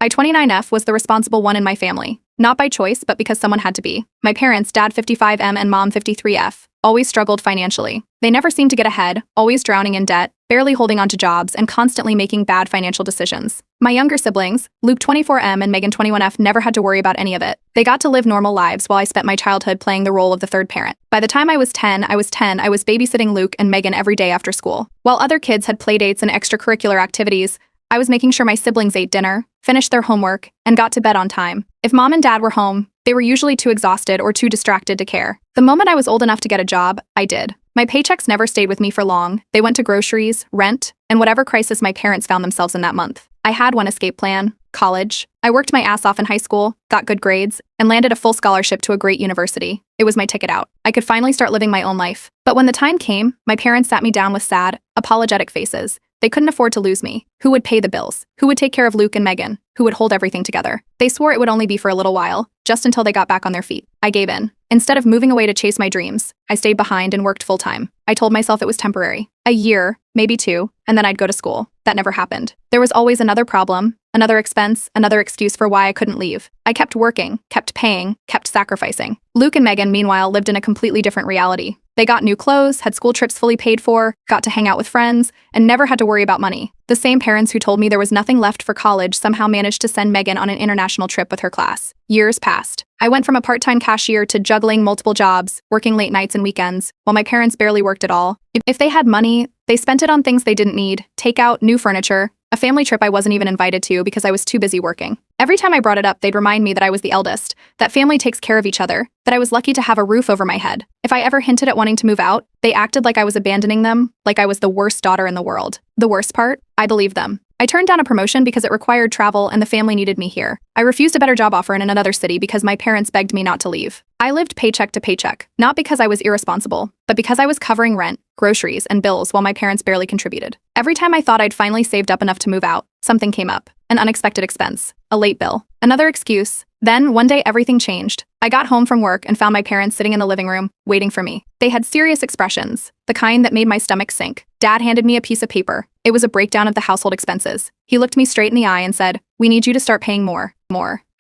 I-29F was the responsible one in my family. Not by choice, but because someone had to be. My parents, dad 55M and mom 53F, always struggled financially. They never seemed to get ahead, always drowning in debt, barely holding on to jobs, and constantly making bad financial decisions. My younger siblings, Luke 24M and Megan 21F, never had to worry about any of it. They got to live normal lives while I spent my childhood playing the role of the third parent. By the time I was 10, I was babysitting Luke and Megan every day after school. While other kids had playdates and extracurricular activities, I was making sure my siblings ate dinner, finished their homework, and got to bed on time. If mom and dad were home, they were usually too exhausted or too distracted to care. The moment I was old enough to get a job, I did. My paychecks never stayed with me for long. They went to groceries, rent, and whatever crisis my parents found themselves in that month. I had one escape plan: college. I worked my ass off in high school, got good grades, and landed a full scholarship to a great university. It was my ticket out. I could finally start living my own life. But when the time came, my parents sat me down with sad, apologetic faces. They couldn't afford to lose me. Who would pay the bills? Who would take care of Luke and Megan? Who would hold everything together? They swore it would only be for a little while, just until they got back on their feet. I gave in. Instead of moving away to chase my dreams, I stayed behind and worked full-time. I told myself it was temporary. A year, maybe 2, and then I'd go to school. That never happened. There was always another problem, another expense, another excuse for why I couldn't leave. I kept working, kept paying, kept sacrificing. Luke and Megan, meanwhile, lived in a completely different reality. They got new clothes, had school trips fully paid for, got to hang out with friends, and never had to worry about money. The same parents who told me there was nothing left for college somehow managed to send Megan on an international trip with her class. Years passed. I went from a part-time cashier to juggling multiple jobs, working late nights and weekends, while my parents barely worked at all. If they had money, they spent it on things they didn't need: takeout, new furniture, a family trip I wasn't even invited to because I was too busy working. Every time I brought it up, they'd remind me that I was the eldest, that family takes care of each other, that I was lucky to have a roof over my head. If I ever hinted at wanting to move out, they acted like I was abandoning them, like I was the worst daughter in the world. The worst part? I believed them. I turned down a promotion because it required travel and the family needed me here. I refused a better job offer in another city because my parents begged me not to leave. I lived paycheck to paycheck, not because I was irresponsible, but because I was covering rent, groceries, and bills while my parents barely contributed. Every time I thought I'd finally saved up enough to move out, something came up: an unexpected expense, a late bill, another excuse. Then, one day, everything changed. I got home from work and found my parents sitting in the living room, waiting for me. They had serious expressions, the kind that made my stomach sink. Dad handed me a piece of paper. It was a breakdown of the household expenses. He looked me straight in the eye and said, "We need you to start paying more."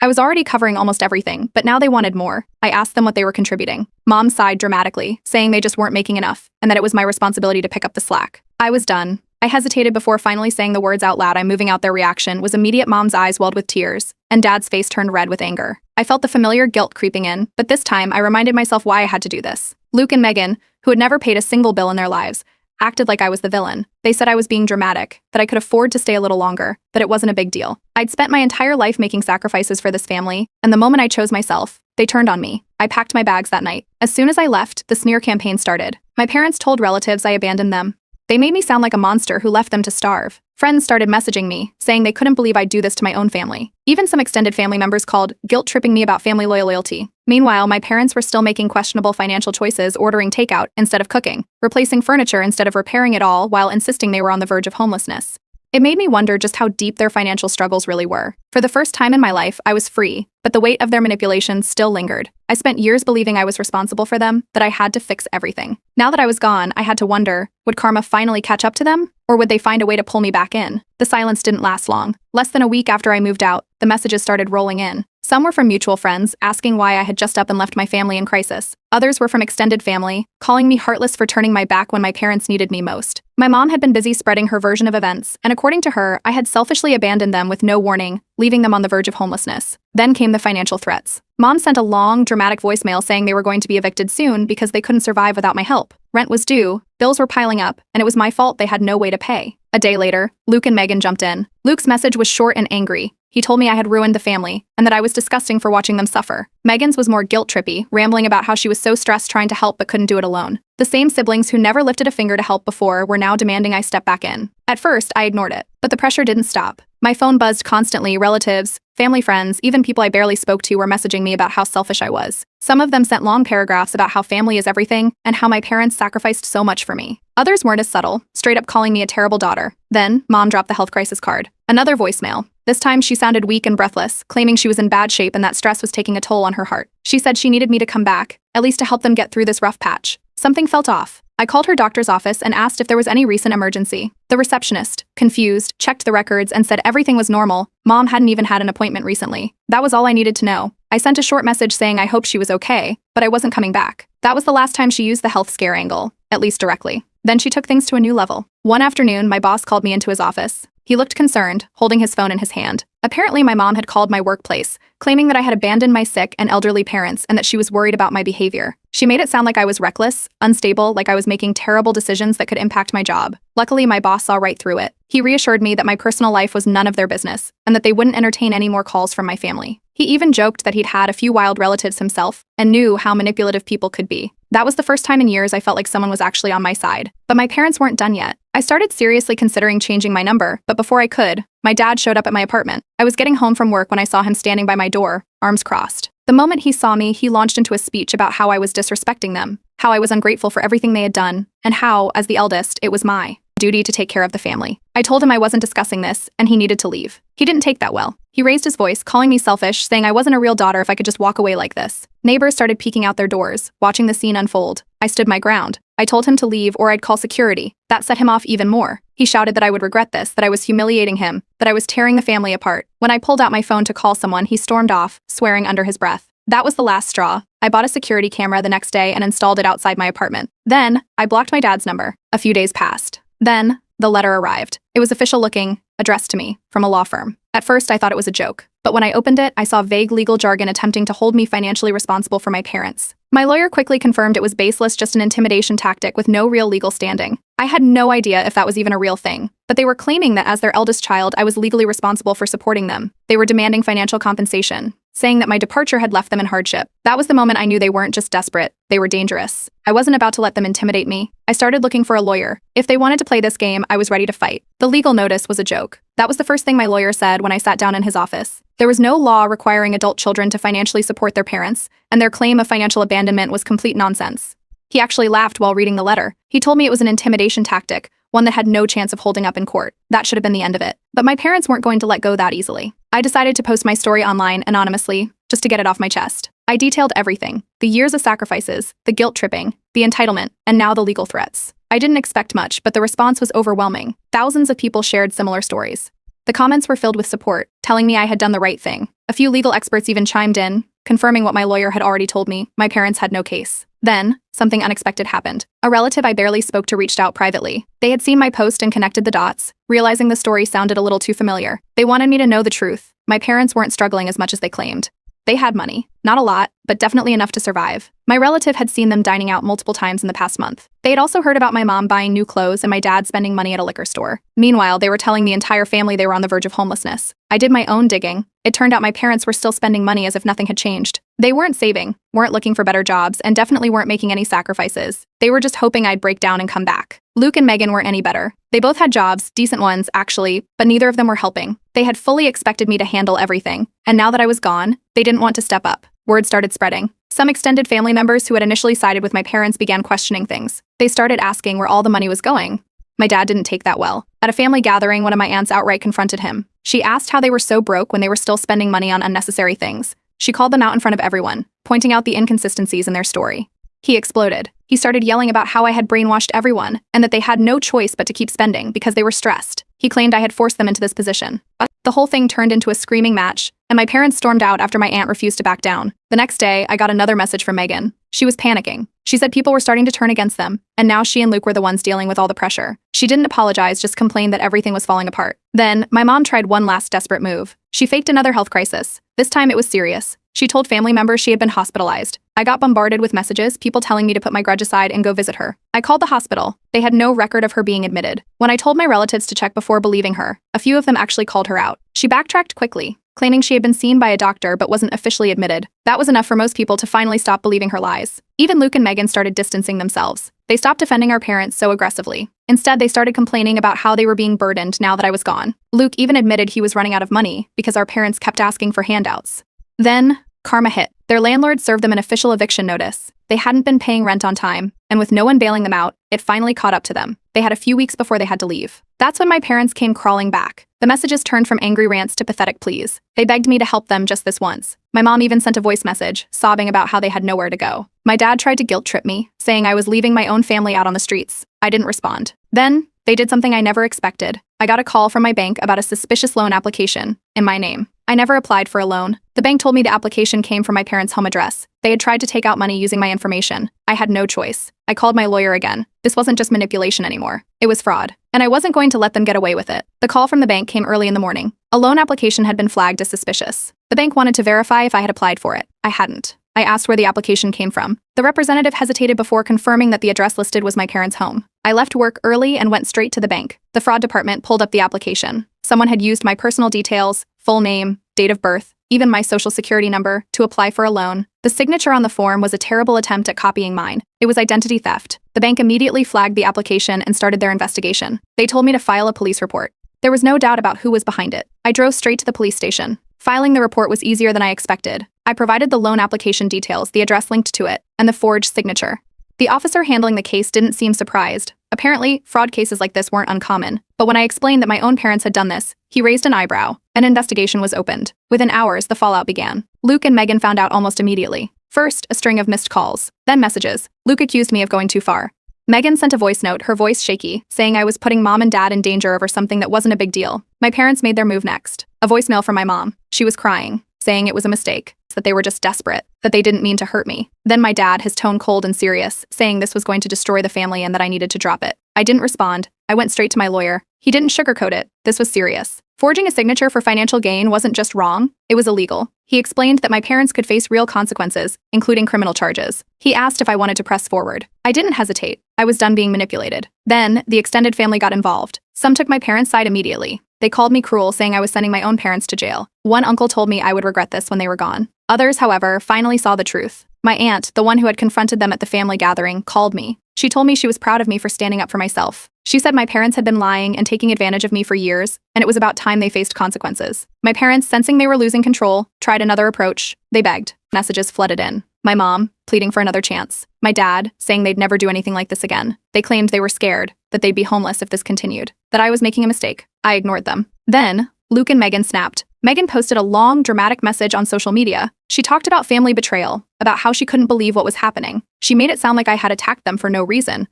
I was already covering almost everything, but now they wanted more. I asked them what they were contributing. Mom sighed dramatically, saying they just weren't making enough, and that it was my responsibility to pick up the slack. I was done. I hesitated before finally saying the words out loud. I'm moving out. Their reaction was immediate. Mom's eyes welled with tears, and Dad's face turned red with anger. I felt the familiar guilt creeping in, but this time I reminded myself why I had to do this. Luke and Megan, who had never paid a single bill in their lives, acted like I was the villain. They said I was being dramatic, that I could afford to stay a little longer, that it wasn't a big deal. I'd spent my entire life making sacrifices for this family, and the moment I chose myself, they turned on me. I packed my bags that night. As soon as I left, the smear campaign started. My parents told relatives I abandoned them. They made me sound like a monster who left them to starve. Friends started messaging me, saying they couldn't believe I'd do this to my own family. Even some extended family members called, guilt-tripping me about family loyalty. Meanwhile, my parents were still making questionable financial choices, ordering takeout instead of cooking, replacing furniture instead of repairing it all, while insisting they were on the verge of homelessness. It made me wonder just how deep their financial struggles really were. For the first time in my life, I was free, but the weight of their manipulations still lingered. I spent years believing I was responsible for them, that I had to fix everything. Now that I was gone, I had to wonder, would karma finally catch up to them? Or would they find a way to pull me back in? The silence didn't last long. Less than a week after I moved out, the messages started rolling in. Some were from mutual friends, asking why I had just up and left my family in crisis. Others were from extended family, calling me heartless for turning my back when my parents needed me most. My mom had been busy spreading her version of events, and according to her, I had selfishly abandoned them with no warning, leaving them on the verge of homelessness. Then came the financial threats. Mom sent a long, dramatic voicemail saying they were going to be evicted soon because they couldn't survive without my help. Rent was due, bills were piling up, and it was my fault they had no way to pay. A day later, Luke and Megan jumped in. Luke's message was short and angry. He told me I had ruined the family, and that I was disgusting for watching them suffer. Megan's was more guilt-trippy, rambling about how she was so stressed trying to help but couldn't do it alone. The same siblings who never lifted a finger to help before were now demanding I step back in. At first, I ignored it, but the pressure didn't stop. My phone buzzed constantly. Relatives, family friends, even people I barely spoke to were messaging me about how selfish I was. Some of them sent long paragraphs about how family is everything and how my parents sacrificed so much for me. Others weren't as subtle, straight up calling me a terrible daughter. Then, Mom dropped the health crisis card. Another voicemail. This time she sounded weak and breathless, claiming she was in bad shape and that stress was taking a toll on her heart. She said she needed me to come back, at least to help them get through this rough patch. Something felt off. I called her doctor's office and asked if there was any recent emergency. The receptionist, confused, checked the records and said everything was normal. Mom hadn't even had an appointment recently. That was all I needed to know. I sent a short message saying I hoped she was okay, but I wasn't coming back. That was the last time she used the health scare angle, at least directly. Then she took things to a new level. One afternoon, my boss called me into his office. He looked concerned, holding his phone in his hand. Apparently, my mom had called my workplace, claiming that I had abandoned my sick and elderly parents and that she was worried about my behavior. She made it sound like I was reckless, unstable, like I was making terrible decisions that could impact my job. Luckily, my boss saw right through it. He reassured me that my personal life was none of their business and that they wouldn't entertain any more calls from my family. He even joked that he'd had a few wild relatives himself and knew how manipulative people could be. That was the first time in years I felt like someone was actually on my side. But my parents weren't done yet. I started seriously considering changing my number, but before I could, my dad showed up at my apartment. I was getting home from work when I saw him standing by my door, arms crossed. The moment he saw me, he launched into a speech about how I was disrespecting them, how I was ungrateful for everything they had done, and how, as the eldest, it was my duty to take care of the family. I told him I wasn't discussing this, and he needed to leave. He didn't take that well. He raised his voice, calling me selfish, saying I wasn't a real daughter if I could just walk away like this. Neighbors started peeking out their doors, watching the scene unfold. I stood my ground. I told him to leave or I'd call security. That set him off even more. He shouted that I would regret this, that I was humiliating him, that I was tearing the family apart. When I pulled out my phone to call someone, he stormed off, swearing under his breath. That was the last straw. I bought a security camera the next day and installed it outside my apartment. Then, I blocked my dad's number. A few days passed. Then, the letter arrived. It was official looking, addressed to me, from a law firm. At first, I thought it was a joke. But when I opened it, I saw vague legal jargon attempting to hold me financially responsible for my parents. My lawyer quickly confirmed it was baseless, just an intimidation tactic with no real legal standing. I had no idea if that was even a real thing. But they were claiming that as their eldest child, I was legally responsible for supporting them. They were demanding financial compensation, saying that my departure had left them in hardship. That was the moment I knew they weren't just desperate, they were dangerous. I wasn't about to let them intimidate me. I started looking for a lawyer. If they wanted to play this game, I was ready to fight. The legal notice was a joke. That was the first thing my lawyer said when I sat down in his office. There was no law requiring adult children to financially support their parents, and their claim of financial abandonment was complete nonsense. He actually laughed while reading the letter. He told me it was an intimidation tactic, one that had no chance of holding up in court. That should have been the end of it. But my parents weren't going to let go that easily. I decided to post my story online anonymously, just to get it off my chest. I detailed everything: the years of sacrifices, the guilt tripping, the entitlement, and now the legal threats. I didn't expect much, but the response was overwhelming. Thousands of people shared similar stories. The comments were filled with support, telling me I had done the right thing. A few legal experts even chimed in, confirming what my lawyer had already told me: my parents had no case. Then, something unexpected happened. A relative I barely spoke to reached out privately. They had seen my post and connected the dots, realizing the story sounded a little too familiar. They wanted me to know the truth. My parents weren't struggling as much as they claimed. They had money. Not a lot, but definitely enough to survive. My relative had seen them dining out multiple times in the past month. They had also heard about my mom buying new clothes and my dad spending money at a liquor store. Meanwhile, they were telling the entire family they were on the verge of homelessness. I did my own digging. It turned out my parents were still spending money as if nothing had changed. They weren't saving, weren't looking for better jobs, and definitely weren't making any sacrifices. They were just hoping I'd break down and come back. Luke and Megan weren't any better. They both had jobs, decent ones, actually, but neither of them were helping. They had fully expected me to handle everything, and now that I was gone, they didn't want to step up. Word started spreading. Some extended family members who had initially sided with my parents began questioning things. They started asking where all the money was going. My dad didn't take that well. At a family gathering, one of my aunts outright confronted him. She asked how they were so broke when they were still spending money on unnecessary things. She called them out in front of everyone, pointing out the inconsistencies in their story. He exploded. He started yelling about how I had brainwashed everyone and that they had no choice but to keep spending because they were stressed. He claimed I had forced them into this position. The whole thing turned into a screaming match, and my parents stormed out after my aunt refused to back down. The next day, I got another message from Megan. She was panicking. She said people were starting to turn against them, and now she and Luke were the ones dealing with all the pressure. She didn't apologize, just complained that everything was falling apart. Then, my mom tried one last desperate move. She faked another health crisis. This time it was serious. She told family members she had been hospitalized. I got bombarded with messages, people telling me to put my grudge aside and go visit her. I called the hospital. They had no record of her being admitted. When I told my relatives to check before believing her, a few of them actually called her out. She backtracked quickly, claiming she had been seen by a doctor but wasn't officially admitted. That was enough for most people to finally stop believing her lies. Even Luke and Megan started distancing themselves. They stopped defending our parents so aggressively. Instead, they started complaining about how they were being burdened now that I was gone. Luke even admitted he was running out of money because our parents kept asking for handouts. Then, karma hit. Their landlord served them an official eviction notice. They hadn't been paying rent on time, and with no one bailing them out, it finally caught up to them. They had a few weeks before they had to leave. That's when my parents came crawling back. The messages turned from angry rants to pathetic pleas. They begged me to help them just this once. My mom even sent a voice message, sobbing about how they had nowhere to go. My dad tried to guilt trip me, saying I was leaving my own family out on the streets. I didn't respond. Then, they did something I never expected. I got a call from my bank about a suspicious loan application in my name. I never applied for a loan. The bank told me the application came from my parents' home address. They had tried to take out money using my information. I had no choice. I called my lawyer again. This wasn't just manipulation anymore. It was fraud. And I wasn't going to let them get away with it. The call from the bank came early in the morning. A loan application had been flagged as suspicious. The bank wanted to verify if I had applied for it. I hadn't. I asked where the application came from. The representative hesitated before confirming that the address listed was my parents' home. I left work early and went straight to the bank. The fraud department pulled up the application. Someone had used my personal details, full name, date of birth, even my social security number, to apply for a loan. The signature on the form was a terrible attempt at copying mine. It was identity theft. The bank immediately flagged the application and started their investigation. They told me to file a police report. There was no doubt about who was behind it. I drove straight to the police station. Filing the report was easier than I expected. I provided the loan application details, the address linked to it, and the forged signature. The officer handling the case didn't seem surprised. Apparently, fraud cases like this weren't uncommon. But when I explained that my own parents had done this, he raised an eyebrow. An investigation was opened. Within hours, the fallout began. Luke and Megan found out almost immediately. First, a string of missed calls, then messages. Luke accused me of going too far. Megan sent a voice note, her voice shaky, saying I was putting mom and dad in danger over something that wasn't a big deal. My parents made their move next. A voicemail from my mom. She was crying, saying it was a mistake, that they were just desperate, that they didn't mean to hurt me. Then my dad, his tone cold and serious, saying this was going to destroy the family and that I needed to drop it. I didn't respond. I went straight to my lawyer. He didn't sugarcoat it. This was serious. Forging a signature for financial gain wasn't just wrong, it was illegal. He explained that my parents could face real consequences, including criminal charges. He asked if I wanted to press forward. I didn't hesitate. I was done being manipulated. Then, the extended family got involved. Some took my parents' side immediately. They called me cruel, saying I was sending my own parents to jail. One uncle told me I would regret this when they were gone. Others, however, finally saw the truth. My aunt, the one who had confronted them at the family gathering, called me. She told me she was proud of me for standing up for myself. She said my parents had been lying and taking advantage of me for years, and it was about time they faced consequences. My parents, sensing they were losing control, tried another approach. They begged. Messages flooded in. My mom, pleading for another chance. My dad, saying they'd never do anything like this again. They claimed they were scared, that they'd be homeless if this continued, that I was making a mistake. I ignored them. Then, Luke and Megan snapped. Megan posted a long, dramatic message on social media. She talked about family betrayal, about how she couldn't believe what was happening. She made it sound like I had attacked them for no reason.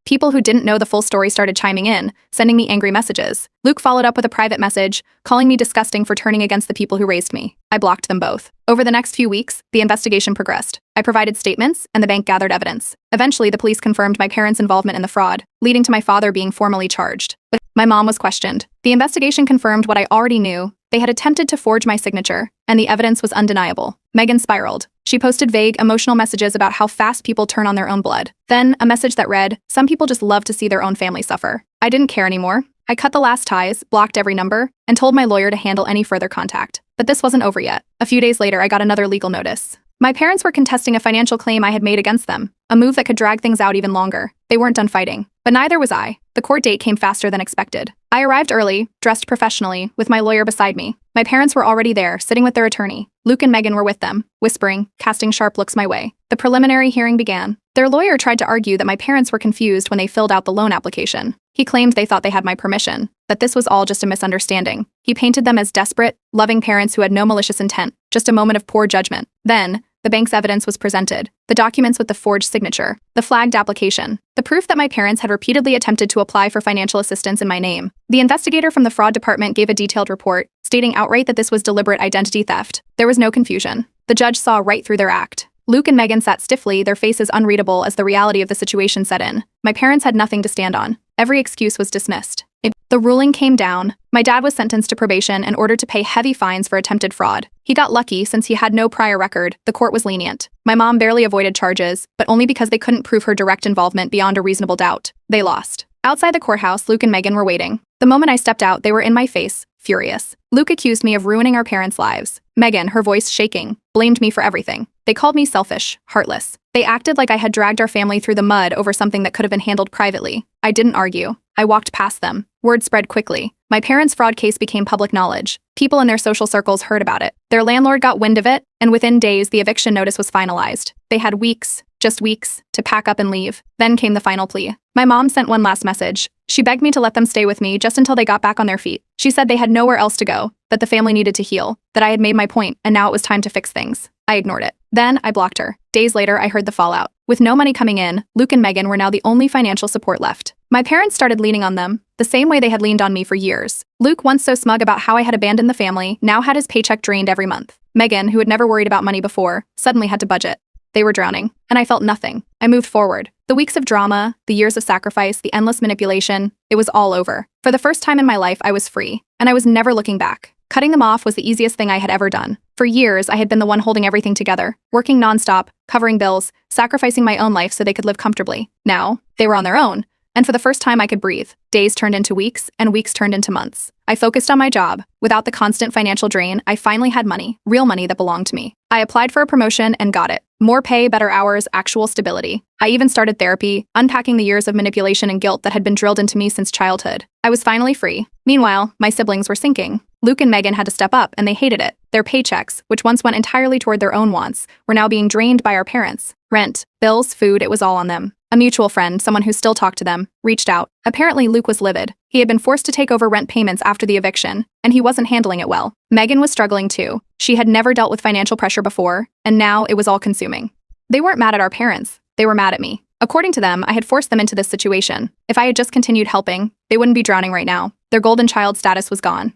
People who didn't know the full story started chiming in, sending me angry messages. Luke followed up with a private message, calling me disgusting for turning against the people who raised me. I blocked them both. Over the next few weeks, the investigation progressed. I provided statements, and the bank gathered evidence. Eventually, the police confirmed my parents' involvement in the fraud, leading to my father being formally charged. But my mom was questioned. The investigation confirmed what I already knew. They had attempted to forge my signature, and the evidence was undeniable. Megan spiraled. She posted vague, emotional messages about how fast people turn on their own blood. Then, a message that read, "Some people just love to see their own family suffer." I didn't care anymore. I cut the last ties, blocked every number, and told my lawyer to handle any further contact. But this wasn't over yet. A few days later, I got another legal notice. My parents were contesting a financial claim I had made against them, a move that could drag things out even longer. They weren't done fighting. But neither was I. The court date came faster than expected. I arrived early, dressed professionally, with my lawyer beside me. My parents were already there, sitting with their attorney. Luke and Megan were with them, whispering, casting sharp looks my way. The preliminary hearing began. Their lawyer tried to argue that my parents were confused when they filled out the loan application. He claimed they thought they had my permission, that this was all just a misunderstanding. He painted them as desperate, loving parents who had no malicious intent, just a moment of poor judgment. Then, the bank's evidence was presented. The documents with the forged signature, the flagged application, the proof that my parents had repeatedly attempted to apply for financial assistance in my name. The investigator from the fraud department gave a detailed report, stating outright that this was deliberate identity theft. There was no confusion. The judge saw right through their act. Luke and Megan sat stiffly, their faces unreadable as the reality of the situation set in. My parents had nothing to stand on. Every excuse was dismissed. The ruling came down. My dad was sentenced to probation and ordered to pay heavy fines for attempted fraud. He got lucky since he had no prior record. The court was lenient. My mom barely avoided charges, but only because they couldn't prove her direct involvement beyond a reasonable doubt. They lost. Outside the courthouse, Luke and Megan were waiting. The moment I stepped out, they were in my face, furious. Luke accused me of ruining our parents' lives. Megan, her voice shaking, blamed me for everything. They called me selfish, heartless. They acted like I had dragged our family through the mud over something that could have been handled privately. I didn't argue. I walked past them. Word spread quickly. My parents' fraud case became public knowledge. People in their social circles heard about it. Their landlord got wind of it, and within days, the eviction notice was finalized. They had weeks just weeks, to pack up and leave. Then came the final plea. My mom sent one last message. She begged me to let them stay with me just until they got back on their feet. She said they had nowhere else to go, that the family needed to heal, that I had made my point, and now it was time to fix things. I ignored it. Then I blocked her. Days later, I heard the fallout. With no money coming in, Luke and Megan were now the only financial support left. My parents started leaning on them, the same way they had leaned on me for years. Luke, once so smug about how I had abandoned the family, now had his paycheck drained every month. Megan, who had never worried about money before, suddenly had to budget. They were drowning, and I felt nothing. I moved forward. The weeks of drama, the years of sacrifice, the endless manipulation, it was all over. For the first time in my life, I was free, and I was never looking back. Cutting them off was the easiest thing I had ever done. For years, I had been the one holding everything together, working nonstop, covering bills, sacrificing my own life so they could live comfortably. Now, they were on their own, and for the first time I could breathe. Days turned into weeks, and weeks turned into months. I focused on my job. Without the constant financial drain, I finally had money, real money that belonged to me. I applied for a promotion and got it. More pay, better hours, actual stability. I even started therapy, unpacking the years of manipulation and guilt that had been drilled into me since childhood. I was finally free. Meanwhile, my siblings were sinking. Luke and Megan had to step up, and they hated it. Their paychecks, which once went entirely toward their own wants, were now being drained by our parents. Rent, bills, food, it was all on them. A mutual friend, someone who still talked to them, reached out. Apparently, Luke was livid. He had been forced to take over rent payments after the eviction, and he wasn't handling it well. Megan was struggling too. She had never dealt with financial pressure before, and now it was all consuming. They weren't mad at our parents. They were mad at me. According to them, I had forced them into this situation. If I had just continued helping, they wouldn't be drowning right now. Their golden child status was gone.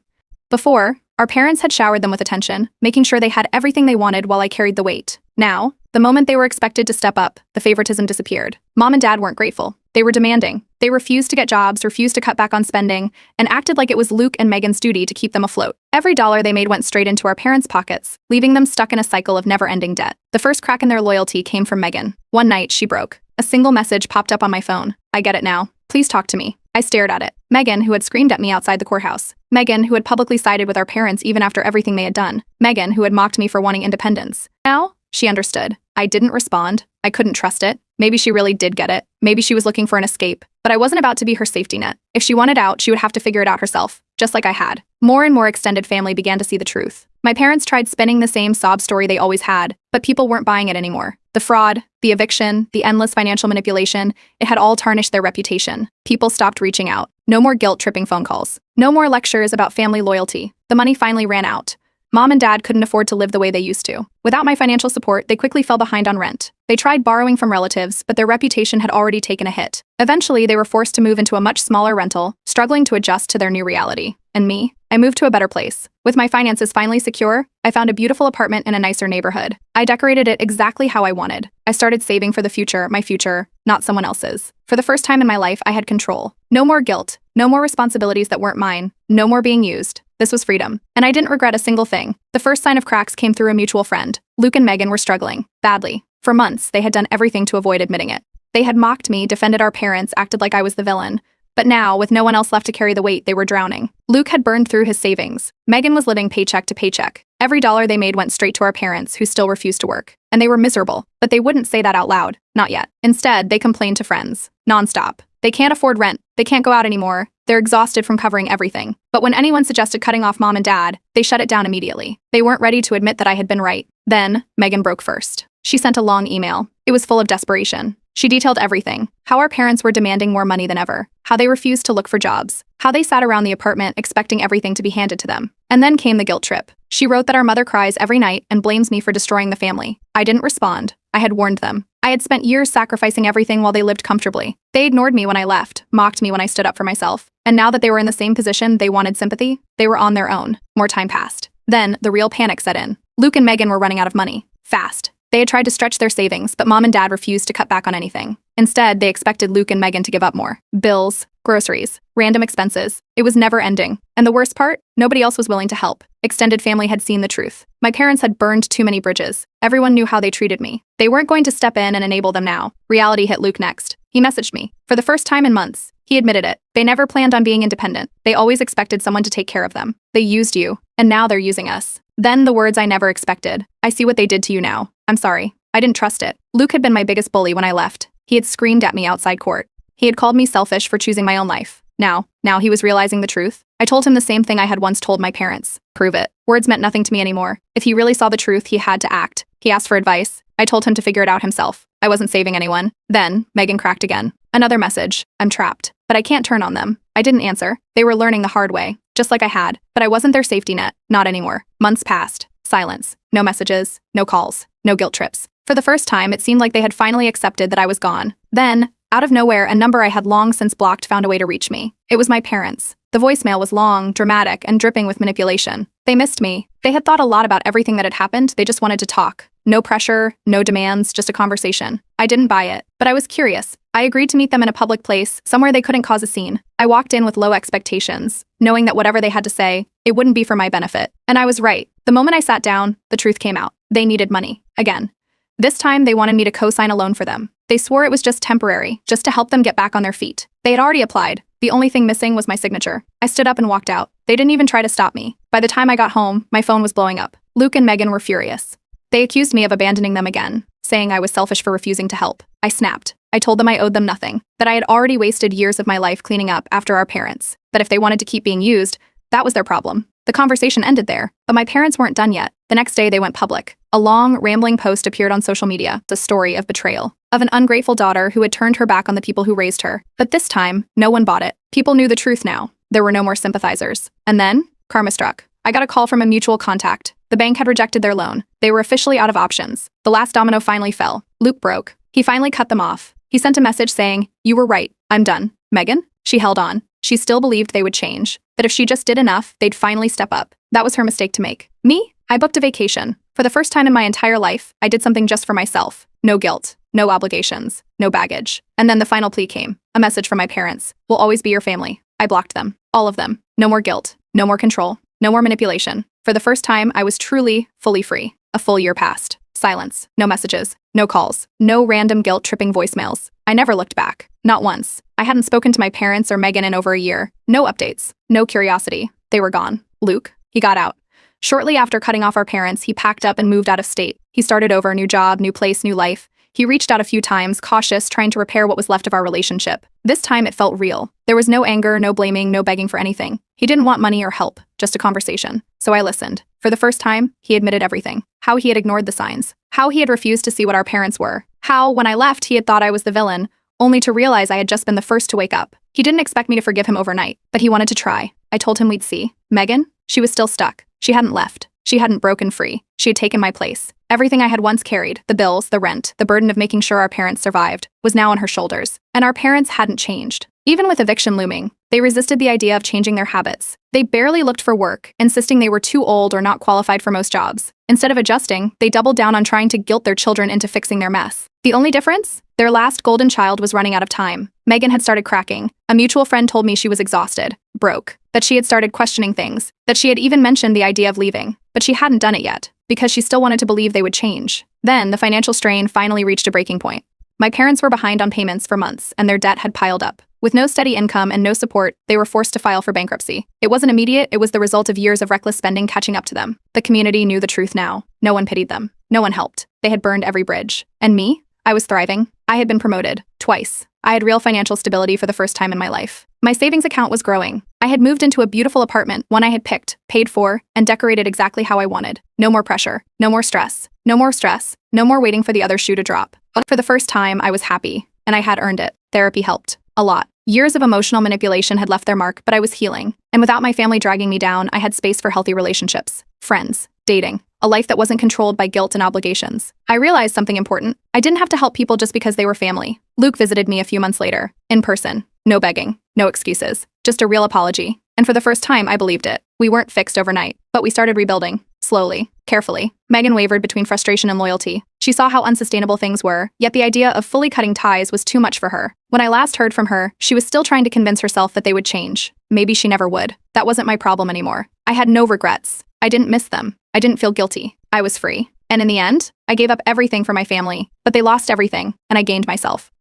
Before, our parents had showered them with attention, making sure they had everything they wanted while I carried the weight. Now, the moment they were expected to step up, the favoritism disappeared. Mom and Dad weren't grateful. They were demanding. They refused to get jobs, refused to cut back on spending, and acted like it was Luke and Megan's duty to keep them afloat. Every dollar they made went straight into our parents' pockets, leaving them stuck in a cycle of never-ending debt. The first crack in their loyalty came from Megan. One night, she broke. A single message popped up on my phone. "I get it now. Please talk to me." I stared at it. Megan, who had screamed at me outside the courthouse. Megan, who had publicly sided with our parents even after everything they had done. Megan, who had mocked me for wanting independence. Now, she understood. I didn't respond. I couldn't trust it. Maybe she really did get it. Maybe she was looking for an escape. But I wasn't about to be her safety net. If she wanted out, she would have to figure it out herself, just like I had. More and more extended family began to see the truth. My parents tried spinning the same sob story they always had, but people weren't buying it anymore. The fraud, the eviction, the endless financial manipulation, it had all tarnished their reputation. People stopped reaching out. No more guilt-tripping phone calls. No more lectures about family loyalty. The money finally ran out. Mom and Dad couldn't afford to live the way they used to. Without my financial support, they quickly fell behind on rent. They tried borrowing from relatives, but their reputation had already taken a hit. Eventually, they were forced to move into a much smaller rental, struggling to adjust to their new reality. And me? I moved to a better place. With my finances finally secure, I found a beautiful apartment in a nicer neighborhood. I decorated it exactly how I wanted. I started saving for the future, my future, not someone else's. For the first time in my life, I had control. No more guilt. No more responsibilities that weren't mine. No more being used. This was freedom. And I didn't regret a single thing. The first sign of cracks came through a mutual friend. Luke and Megan were struggling. Badly. For months, they had done everything to avoid admitting it. They had mocked me, defended our parents, acted like I was the villain. But now, with no one else left to carry the weight, they were drowning. Luke had burned through his savings. Megan was living paycheck to paycheck. Every dollar they made went straight to our parents, who still refused to work. And they were miserable. But they wouldn't say that out loud. Not yet. Instead, they complained to friends. Nonstop. They can't afford rent. They can't go out anymore. They're exhausted from covering everything. But when anyone suggested cutting off Mom and Dad, they shut it down immediately. They weren't ready to admit that I had been right. Then, Megan broke first. She sent a long email. It was full of desperation. She detailed everything. How our parents were demanding more money than ever. How they refused to look for jobs. How they sat around the apartment expecting everything to be handed to them. And then came the guilt trip. She wrote that our mother cries every night and blames me for destroying the family. I didn't respond. I had warned them. I had spent years sacrificing everything while they lived comfortably. They ignored me when I left, mocked me when I stood up for myself. And now that they were in the same position they wanted sympathy, they were on their own. More time passed. Then, the real panic set in. Luke and Megan were running out of money. Fast. They had tried to stretch their savings, but Mom and Dad refused to cut back on anything. Instead, they expected Luke and Megan to give up more. Bills, groceries, random expenses. It was never ending. And the worst part? Nobody else was willing to help. Extended family had seen the truth. My parents had burned too many bridges. Everyone knew how they treated me. They weren't going to step in and enable them now. Reality hit Luke next. He messaged me. For the first time in months, he admitted it. They never planned on being independent. They always expected someone to take care of them. They used you, and now they're using us. Then the words I never expected. "I see what they did to you now. I'm sorry. I didn't trust it." Luke had been my biggest bully when I left. He had screamed at me outside court. He had called me selfish for choosing my own life. Now he was realizing the truth. I told him the same thing I had once told my parents. Prove it. Words meant nothing to me anymore. If he really saw the truth, he had to act. He asked for advice. I told him to figure it out himself. I wasn't saving anyone. Then, Megan cracked again. Another message. I'm trapped. But I can't turn on them. I didn't answer. They were learning the hard way, just like I had. But I wasn't their safety net. Not anymore. Months passed. Silence. No messages. No calls. No guilt trips. For the first time, it seemed like they had finally accepted that I was gone. Then, out of nowhere, a number I had long since blocked found a way to reach me. It was my parents. The voicemail was long, dramatic, and dripping with manipulation. They missed me. They had thought a lot about everything that had happened. They just wanted to talk. No pressure, no demands, just a conversation. I didn't buy it, but I was curious. I agreed to meet them in a public place, somewhere they couldn't cause a scene. I walked in with low expectations, knowing that whatever they had to say, it wouldn't be for my benefit. And I was right. The moment I sat down, the truth came out. They needed money. Again. This time, they wanted me to co-sign a loan for them. They swore it was just temporary, just to help them get back on their feet. They had already applied. The only thing missing was my signature. I stood up and walked out. They didn't even try to stop me. By the time I got home, my phone was blowing up. Luke and Megan were furious. They accused me of abandoning them again, saying I was selfish for refusing to help. I snapped. I told them I owed them nothing, that I had already wasted years of my life cleaning up after our parents, that if they wanted to keep being used, that was their problem. The conversation ended there, but my parents weren't done yet. The next day, they went public. A long, rambling post appeared on social media, the story of betrayal, of an ungrateful daughter who had turned her back on the people who raised her. But this time, no one bought it. People knew the truth now. There were no more sympathizers. And then, karma struck. I got a call from a mutual contact. The bank had rejected their loan. They were officially out of options. The last domino finally fell. Luke broke. He finally cut them off. He sent a message saying, "You were right. I'm done." Megan? She held on. She still believed they would change. That if she just did enough, they'd finally step up. That was her mistake to make. Me? I booked a vacation. For the first time in my entire life, I did something just for myself. No guilt. No obligations. No baggage. And then the final plea came. A message from my parents. We'll always be your family. I blocked them. All of them. No more guilt. No more control. No more manipulation. For the first time, I was truly, fully free. A full year passed. Silence. No messages. No calls. No random guilt-tripping voicemails. I never looked back. Not once. I hadn't spoken to my parents or Megan in over a year. No updates. No curiosity. They were gone. Luke? He got out. Shortly after cutting off our parents, he packed up and moved out of state. He started over, new job, new place, new life. He reached out a few times, cautious, trying to repair what was left of our relationship. This time it felt real. There was no anger, no blaming, no begging for anything. He didn't want money or help, just a conversation. So I listened. For the first time, he admitted everything. How he had ignored the signs. How he had refused to see what our parents were. How, when I left, he had thought I was the villain, only to realize I had just been the first to wake up. He didn't expect me to forgive him overnight, but he wanted to try. I told him we'd see. Megan? She was still stuck. She hadn't left. She hadn't broken free. She had taken my place. Everything I had once carried, the bills, the rent, the burden of making sure our parents survived, was now on her shoulders. And our parents hadn't changed. Even with eviction looming, they resisted the idea of changing their habits. They barely looked for work, insisting they were too old or not qualified for most jobs. Instead of adjusting, they doubled down on trying to guilt their children into fixing their mess. The only difference? Their last golden child was running out of time. Megan had started cracking. A mutual friend told me she was exhausted, broke, that she had started questioning things, that she had even mentioned the idea of leaving. But she hadn't done it yet, because she still wanted to believe they would change. Then, the financial strain finally reached a breaking point. My parents were behind on payments for months, and their debt had piled up. With no steady income and no support, they were forced to file for bankruptcy. It wasn't immediate, it was the result of years of reckless spending catching up to them. The community knew the truth now. No one pitied them. No one helped. They had burned every bridge. And me? I was thriving. I had been promoted. Twice. I had real financial stability for the first time in my life. My savings account was growing. I had moved into a beautiful apartment, one I had picked, paid for, and decorated exactly how I wanted. No more pressure. No more stress. No more stress. No more waiting for the other shoe to drop. But for the first time, I was happy. And I had earned it. Therapy helped. A lot. Years of emotional manipulation had left their mark, but I was healing. And without my family dragging me down, I had space for healthy relationships. Friends. Dating. A life that wasn't controlled by guilt and obligations. I realized something important. I didn't have to help people just because they were family. Luke visited me a few months later. In person. No begging. No excuses. Just a real apology. And for the first time, I believed it. We weren't fixed overnight, but we started rebuilding. Slowly. Carefully. Megan wavered between frustration and loyalty. She saw how unsustainable things were, yet the idea of fully cutting ties was too much for her. When I last heard from her, she was still trying to convince herself that they would change. Maybe she never would. That wasn't my problem anymore. I had no regrets. I didn't miss them. I didn't feel guilty. I was free. And in the end, I gave up everything for my family, but they lost everything, and I gained myself.